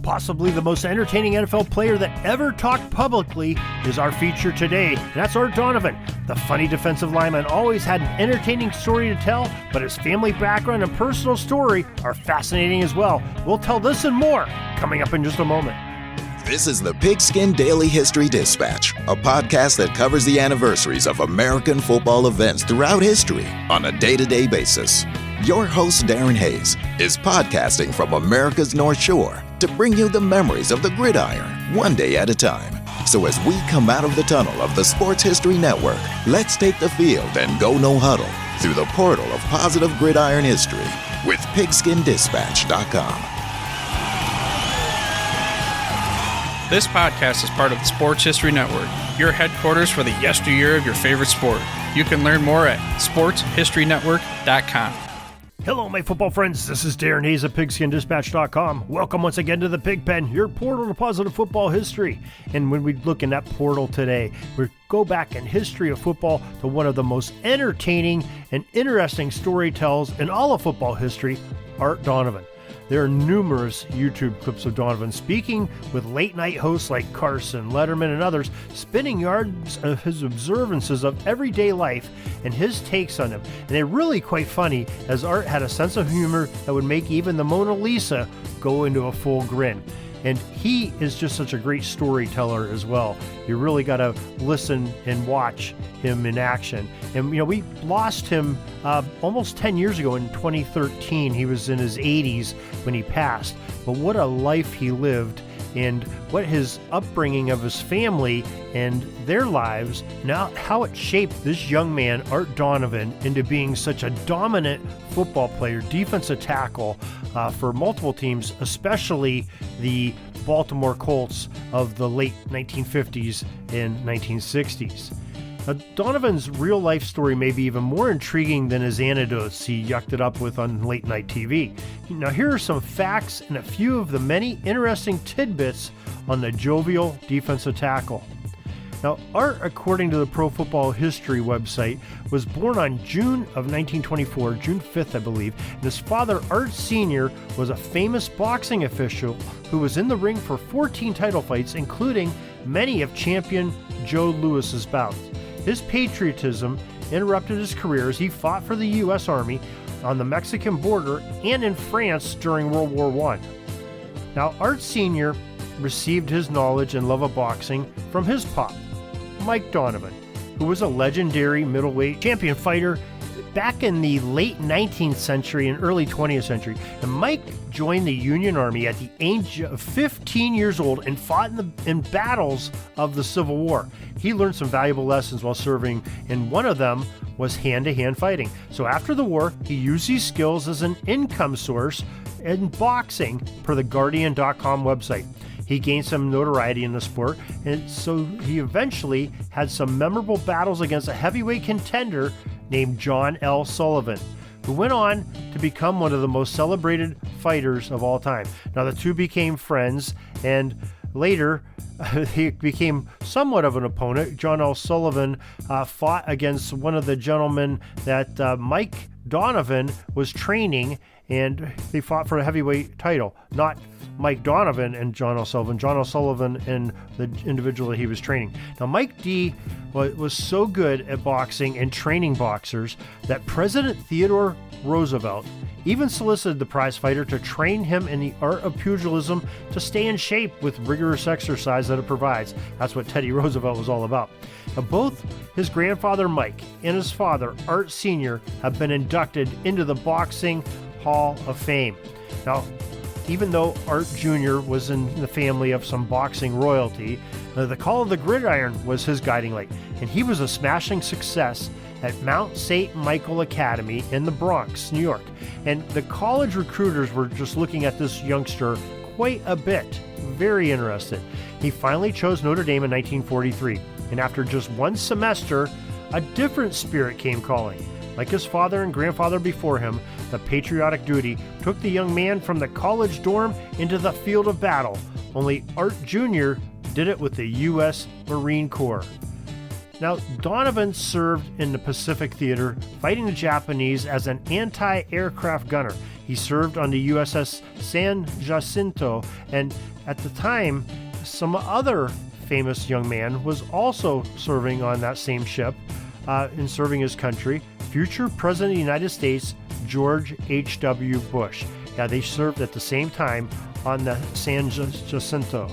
Possibly the most entertaining NFL player that ever talked publicly is our feature today, and that's Art Donovan. The funny defensive lineman always had an entertaining story to tell, but his family background and personal story are fascinating as well. We'll tell this and more coming up in just a moment. This is the Pigskin Daily History Dispatch, a podcast that covers the anniversaries of American football events throughout history on a day-to-day basis. Your host, Darren Hayes, is podcasting from America's North Shore to bring you the memories of the gridiron one day at a time. So as we come out of the tunnel of the Sports History Network, let's take the field and go no huddle through the portal of positive gridiron history with pigskindispatch.com. This podcast is part of the Sports History Network, your headquarters for the yesteryear of your favorite sport. You can learn more at sportshistorynetwork.com. Hello, my football friends. This is Darren Hayes of pigskindispatch.com. Welcome once again to the Pig Pen, your portal to positive football history. And when we look in that portal today, we go back in history of football to one of the most entertaining and interesting storytellers in all of football history, Art Donovan. There are numerous YouTube clips of Donovan speaking with late-night hosts like Carson, Letterman, and others, spinning yards of his observances of everyday life and his takes on them. And they're really quite funny, as Art had a sense of humor that would make even the Mona Lisa go into a full grin. And he is just such a great storyteller as well. You really got to listen and watch him in action. And, we lost him almost 10 years ago in 2013. He was in his 80s when he passed. But what a life he lived, and what his upbringing of his family and their lives, now how it shaped this young man, Art Donovan, into being such a dominant football player, defensive tackle for multiple teams, especially the Baltimore Colts of the late 1950s and 1960s. Now, Donovan's real life story may be even more intriguing than his anecdotes he yucked it up with on late night TV. Now, here are some facts and a few of the many interesting tidbits on the jovial defensive tackle. Now, Art, according to the Pro Football History website, was born on June of 1924, June 5th, I believe, and his father, Art Sr., was a famous boxing official who was in the ring for 14 title fights, including many of champion Joe Louis's bouts. His patriotism interrupted his career as he fought for the U.S. Army on the Mexican border and in France during World War I. Now, Art Sr. received his knowledge and love of boxing from his pop, Mike Donovan, who was a legendary middleweight champion fighter back in the late 19th century and early 20th century. And Mike joined the Union Army at the age of 15 years old and fought in battles of the Civil War. He learned some valuable lessons while serving, and one of them was hand-to-hand fighting. So after the war, he used these skills as an income source in boxing, per the Guardian.com website. He gained some notoriety in the sport, and so he eventually had some memorable battles against a heavyweight contender named John L. Sullivan, who went on to become one of the most celebrated fighters of all time. Now, the two became friends, and later he became somewhat of an opponent. John L. Sullivan fought against one of the gentlemen that Mike Donovan was training, and they fought for a heavyweight title. Not Mike Donovan and John L. Sullivan, John L. Sullivan and the individual that he was training. Now, Mike D was so good at boxing and training boxers that President Theodore Roosevelt even solicited the prize fighter to train him in the art of pugilism to stay in shape with rigorous exercise that it provides. That's what Teddy Roosevelt was all about. Now, both his grandfather Mike and his father Art Sr. have been inducted into the Boxing Hall of Fame. Now, even though Art Jr. was in the family of some boxing royalty, the call of the gridiron was his guiding light, and he was a smashing success at Mount St. Michael Academy in the Bronx, New York. And the college recruiters were just looking at this youngster quite a bit, very interested. He finally chose Notre Dame in 1943, and after just one semester, a different spirit came calling. Like his father and grandfather before him, the patriotic duty took the young man from the college dorm into the field of battle. Only Art Jr. did it with the U.S. Marine Corps. Now, Donovan served in the Pacific Theater, fighting the Japanese as an anti-aircraft gunner. He served on the USS San Jacinto, and at the time, some other famous young man was also serving on that same ship and serving his country. Future President of the United States, George H.W. Bush. Yeah, they served at the same time on the San Jacinto.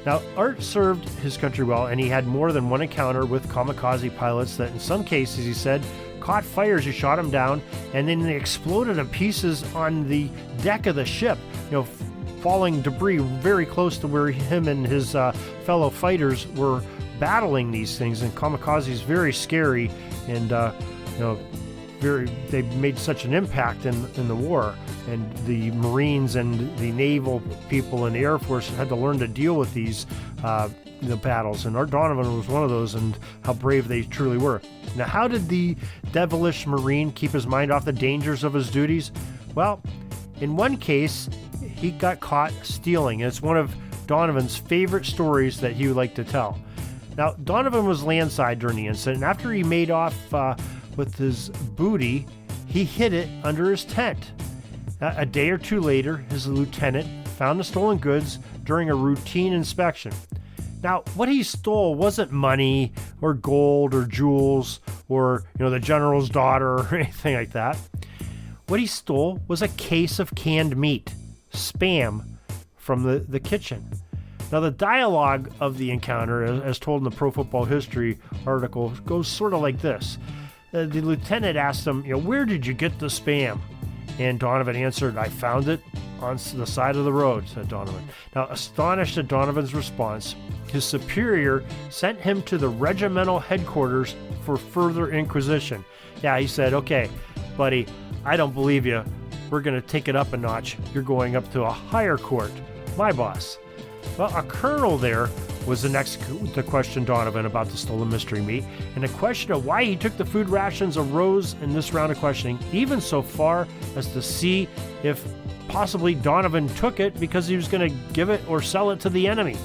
Now, Art served his country well, and he had more than one encounter with kamikaze pilots that in some cases, he said, caught fire as he shot them down, and then they exploded in pieces on the deck of the ship, falling debris very close to where him and his fellow fighters were battling these things. And kamikaze is very scary, and they made such an impact in the war, and the Marines and the naval people and the Air Force had to learn to deal with these battles, and Art Donovan was one of those, and how brave they truly were. Now, how did the devilish Marine keep his mind off the dangers of his duties? Well, in one case, he got caught stealing, and it's one of Donovan's favorite stories that he would like to tell. Now, Donovan was landside during the incident, and after he made off with his booty, he hid it under his tent. A day or two later, his lieutenant found the stolen goods during a routine inspection. Now, what he stole wasn't money or gold or jewels or, the general's daughter or anything like that. What he stole was a case of canned meat, Spam, from the kitchen. Now, the dialogue of the encounter, as told in the Pro Football History article, goes sort of like this. The lieutenant asked him, where did you get the Spam? And Donovan answered, I found it on the side of the road, said Donovan. Now, astonished at Donovan's response, his superior sent him to the regimental headquarters for further inquisition. Yeah, he said, okay, buddy, I don't believe you. We're going to take it up a notch. You're going up to a higher court, my boss. Well, a colonel there was the next to question Donovan about the stolen mystery meat, and the question of why he took the food rations arose in this round of questioning, even so far as to see if possibly Donovan took it because he was going to give it or sell it to the enemy.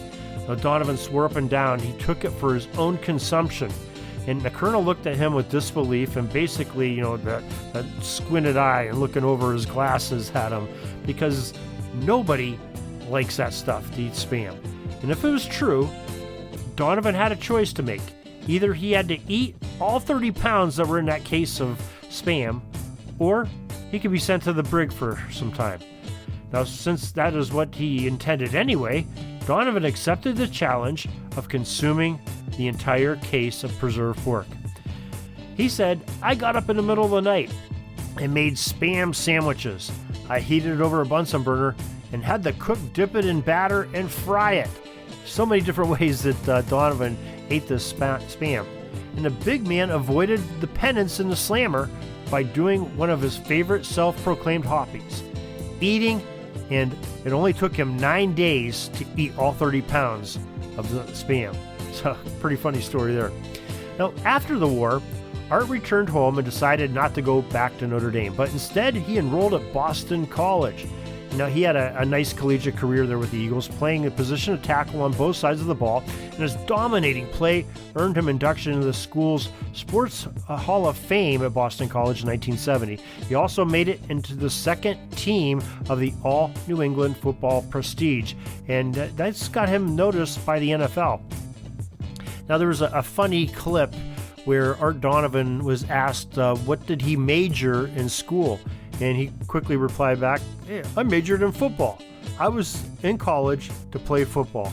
Now, Donovan swore up and down he took it for his own consumption, and the colonel looked at him with disbelief and basically, that squinted eye and looking over his glasses at him, because nobody likes that stuff to eat Spam. And if it was true, Donovan had a choice to make. Either he had to eat all 30 pounds that were in that case of Spam, or he could be sent to the brig for some time. Now, since that is what he intended anyway, Donovan accepted the challenge of consuming the entire case of preserved pork. He said, I got up in the middle of the night and made Spam sandwiches. I heated it over a Bunsen burner and had the cook dip it in batter and fry it. So many different ways that Donovan ate this Spam. And the big man avoided the penance in the slammer by doing one of his favorite self-proclaimed hobbies, eating, and it only took him 9 days to eat all 30 pounds of the Spam. So, pretty funny story there. Now, after the war, Art returned home and decided not to go back to Notre Dame, but instead he enrolled at Boston College. Now, he had a nice collegiate career there with the Eagles, playing a position of tackle on both sides of the ball, and his dominating play earned him induction into the school's Sports Hall of Fame at Boston College in 1970. He also made it into the second team of the All-New England Football Prestige, and that's got him noticed by the NFL. Now, there was a funny clip where Art Donovan was asked what did he major in school, and he quickly replied back, hey, I majored in football. I was in college to play football.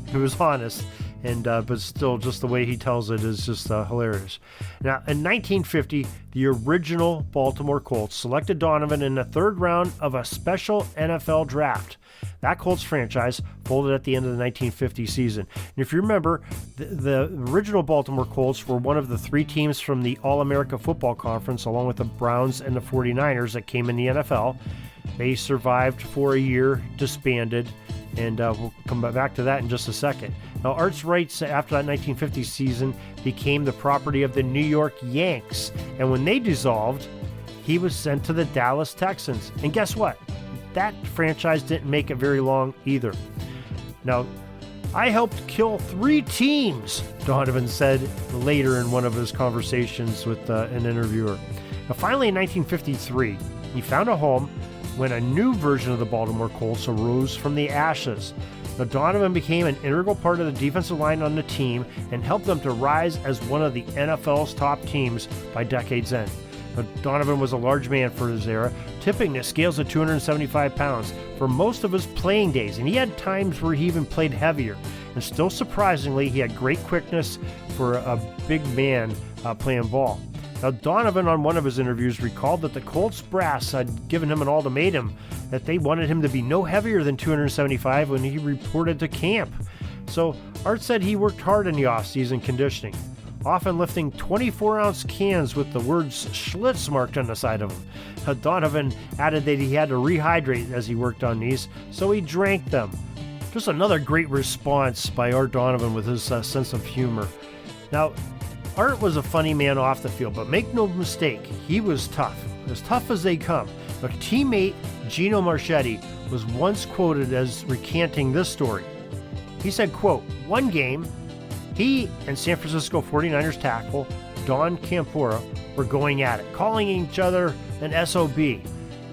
He was honest, and but still, just the way he tells it is just hilarious. Now, in 1950, the original Baltimore Colts selected Donovan in the third round of a special NFL draft. That Colts franchise folded at the end of the 1950 season. And if you remember, the original Baltimore Colts were one of the three teams from the All-America Football Conference, along with the Browns and the 49ers that came in the NFL. They survived for a year, disbanded, and we'll come back to that in just a second. Now, Art's rights after that 1950 season became the property of the New York Yanks, and when they dissolved, he was sent to the Dallas Texans. And guess what? That franchise didn't make it very long either. Now, I helped kill 3 teams, Donovan said later in one of his conversations with an interviewer. Now, finally, in 1953, he found a home when a new version of the Baltimore Colts arose from the ashes. Now, Donovan became an integral part of the defensive line on the team and helped them to rise as one of the NFL's top teams by decade's end. Now, Donovan was a large man for his era, tipping the scales at 275 pounds for most of his playing days, and he had times where he even played heavier. And still surprisingly, he had great quickness for a big man playing ball. Now, Donovan, on one of his interviews, recalled that the Colts brass had given him an ultimatum that they wanted him to be no heavier than 275 when he reported to camp. So Art said he worked hard in the offseason conditioning, often lifting 24-ounce cans with the words Schlitz marked on the side of them. Donovan added that he had to rehydrate as he worked on these, so he drank them. Just another great response by Art Donovan with his sense of humor. Now, Art was a funny man off the field, but make no mistake, he was as tough as they come. A teammate, Gino Marchetti, was once quoted as recanting this story. He said, quote, "One game, he and San Francisco 49ers tackle Don Campora were going at it, calling each other an SOB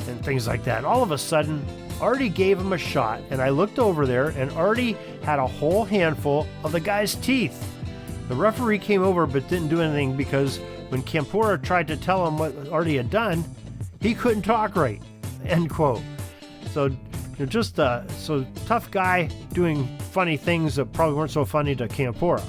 and things like that. All of a sudden, Artie gave him a shot, and I looked over there, and Artie had a whole handful of the guy's teeth. The referee came over but didn't do anything because when Campora tried to tell him what Artie had done, he couldn't talk right." End quote. So just so tough guy doing funny things that probably weren't so funny to Campora.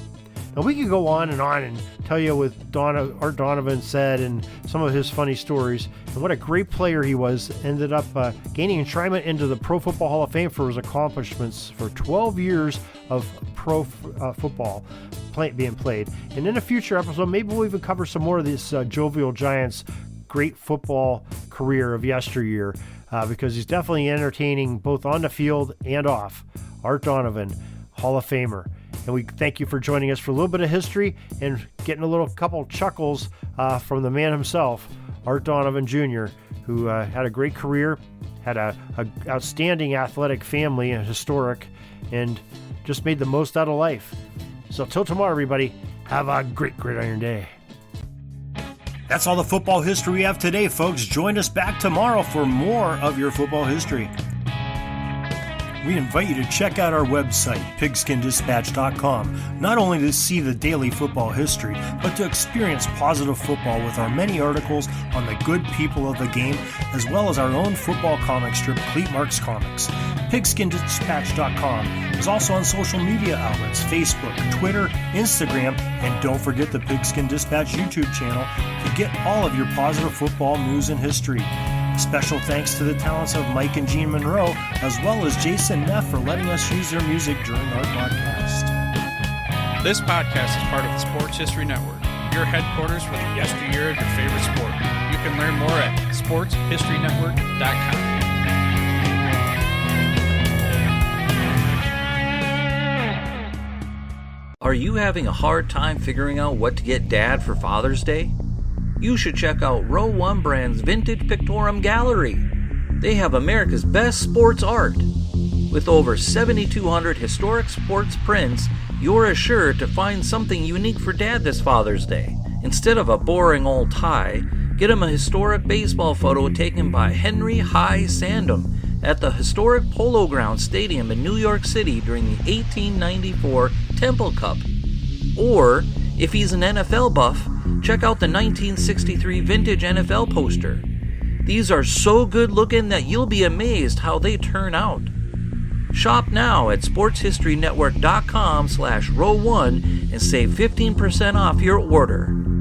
Now we could go on and tell you what Art Donovan said and some of his funny stories and what a great player he was. Ended up gaining enshrinement into the Pro Football Hall of Fame for his accomplishments for 12 years of pro football being played. And in a future episode, maybe we'll even cover some more of this jovial Giants' great football career of yesteryear, because he's definitely entertaining both on the field and off. Art Donovan, Hall of Famer. And we thank you for joining us for a little bit of history and getting a couple chuckles from the man himself, Art Donovan Jr., who had a great career, had a outstanding athletic family, and historic, and just made the most out of life. So till tomorrow, everybody, have a great Gridiron Day. That's all the football history we have today, folks. Join us back tomorrow for more of your football history. We invite you to check out our website, pigskindispatch.com, not only to see the daily football history, but to experience positive football with our many articles on the good people of the game, as well as our own football comic strip, Cleat Marks Comics. Pigskindispatch.com is also on social media outlets, Facebook, Twitter, Instagram, and don't forget the Pigskin Dispatch YouTube channel to get all of your positive football news and history. Special thanks to the talents of Mike and Gene Monroe, as well as Jason Neff for letting us use their music during our podcast. This podcast is part of the Sports History Network, your headquarters for the yesteryear of your favorite sport. You can learn more at sportshistorynetwork.com. Are you having a hard time figuring out what to get Dad for Father's Day? You should check out Row 1 Brand's Vintage Pictorum Gallery. They have America's best sports art. With over 7,200 historic sports prints, you're assured to find something unique for Dad this Father's Day. Instead of a boring old tie, get him a historic baseball photo taken by Henry High Sandom at the historic Polo Grounds Stadium in New York City during the 1894 Temple Cup. Or, if he's an NFL buff, check out the 1963 vintage NFL poster. These are so good looking that you'll be amazed how they turn out. Shop now at sportshistorynetwork.com/row1 and save 15% off your order.